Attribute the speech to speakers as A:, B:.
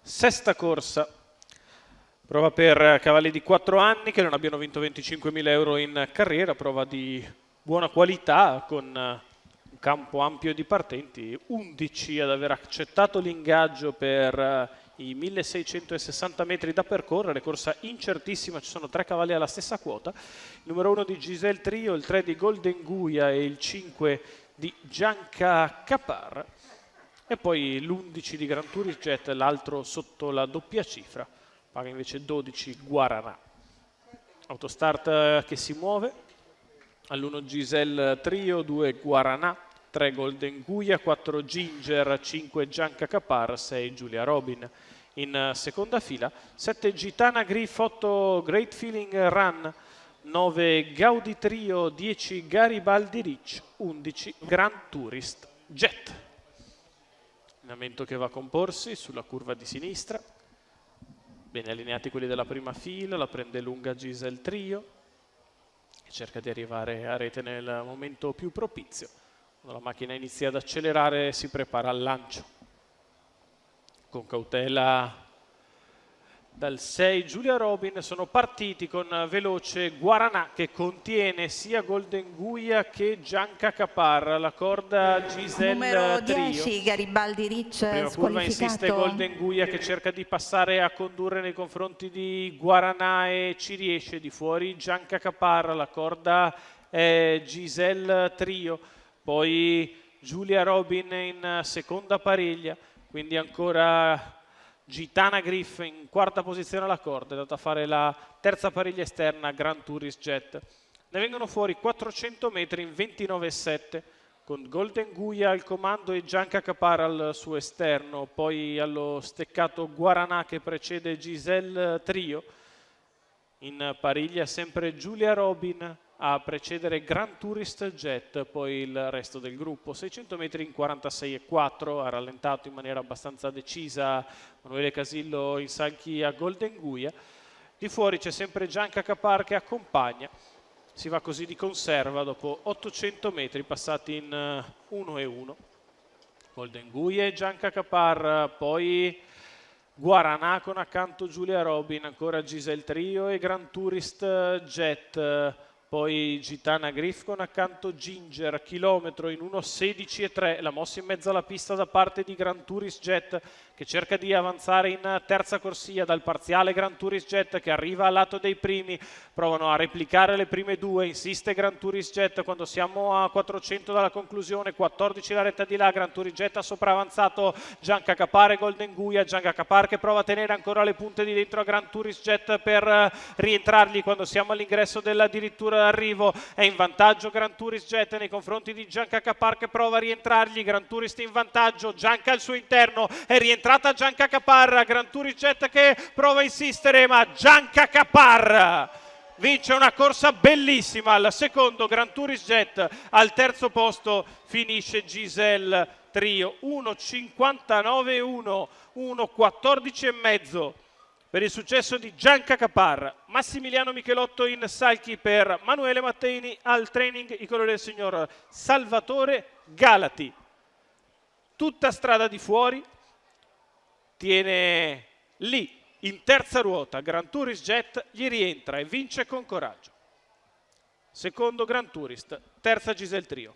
A: Sesta corsa, prova per cavalli di 4 anni che non abbiano vinto 25.000 euro in carriera, prova di buona qualità con un campo ampio di partenti, 11 ad aver accettato l'ingaggio per i 1660 metri da percorrere, corsa incertissima, ci sono 3 cavalli alla stessa quota, il numero 1 di Giselle Trio, il 3 di Golden Guia e il 5 di Gianca Capar. E poi l'11 di Gran Tourist Jet, l'altro sotto la doppia cifra, paga invece 12 Guaranà. Autostart che si muove, all'1 Giselle Trio, 2 Guaranà, 3 Golden Guia, 4 Ginger, 5 Gianca Capar, 6 Giulia Robin. In seconda fila, 7 Gitana Griff, 8 Great Feeling Run, 9 Gaudi Trio, 10 Garibaldi Rich, 11 Gran Tourist Jet. Allenamento che va a comporsi sulla curva di sinistra, bene allineati quelli della prima fila, la prende lunga Giselle Trio e cerca di arrivare a rete nel momento più propizio. Quando la macchina inizia ad accelerare si prepara al lancio. Con cautela dal 6 Giulia Robin sono partiti con veloce Guaranà che contiene sia Golden Guia che Gianca Capar, la corda Giselle
B: numero
A: Trio.
B: 10 Garibaldi Rich
A: Prima curva insiste Golden Guia che cerca di passare a condurre nei confronti di Guaranà e ci riesce. Di fuori Gianca Capar, la corda è Giselle Trio, poi Giulia Robin in seconda pariglia, quindi ancora Gitana Griff in quarta posizione alla corda, è andata a fare la terza pariglia esterna Gran Tourist Jet. Ne vengono fuori 400 metri in 29,7 con Golden Guia al comando e Gianca Capar al suo esterno, poi allo steccato Guaranà che precede Giselle Trio. In pariglia sempre Giulia Robin a precedere Gran Tourist Jet, poi il resto del gruppo. 600 metri in 46,4, ha rallentato in maniera abbastanza decisa Manuele Casillo in salchi a Golden Guia. Di fuori c'è sempre Gianca Capar che accompagna. Si va così di conserva dopo 800 metri passati in 1-1. Golden Guia e Gianca Capar, poi Guaranà con accanto Giulia Robin, ancora Giselle Trio e Gran Tourist Jet, poi Gitana Griff con accanto Ginger, chilometro in 1:16,3, la mossa in mezzo alla pista da parte di Gran Tourist Jet che cerca di avanzare in terza corsia dal parziale Gran Tourist Jet che arriva al lato dei primi, provano a replicare le prime due, insiste Gran Tourist Jet quando siamo a 400 dalla conclusione, 14 la retta di là, Gran Tourist Jet ha sopravanzato Gianca Capar e Golden Guia, Gianca Capar che prova a tenere ancora le punte di dentro a Gran Tourist Jet per rientrargli quando siamo all'ingresso dell'addirittura d'arrivo, è in vantaggio Gran Tourist Jet nei confronti di Gianca Capar che prova a rientrargli, Gran Tourist in vantaggio, Gianca al suo interno, è rientrata Gianca Capar, Gran Tourist Jet che prova a insistere ma Gianca Capar vince una corsa bellissima al secondo Gran Tourist Jet, al terzo posto finisce Giselle Trio, 1:59,1, 1:14,5 per il successo di Gianca Capar. Massimiliano Michelotto in salchi per Manuele Matteini, al training i colori del signor Salvatore Galati. Tutta strada di fuori, tiene lì in terza ruota Gran Tourist Jet, gli rientra e vince con coraggio. Secondo Gran Tourist, terza Giselle Trio.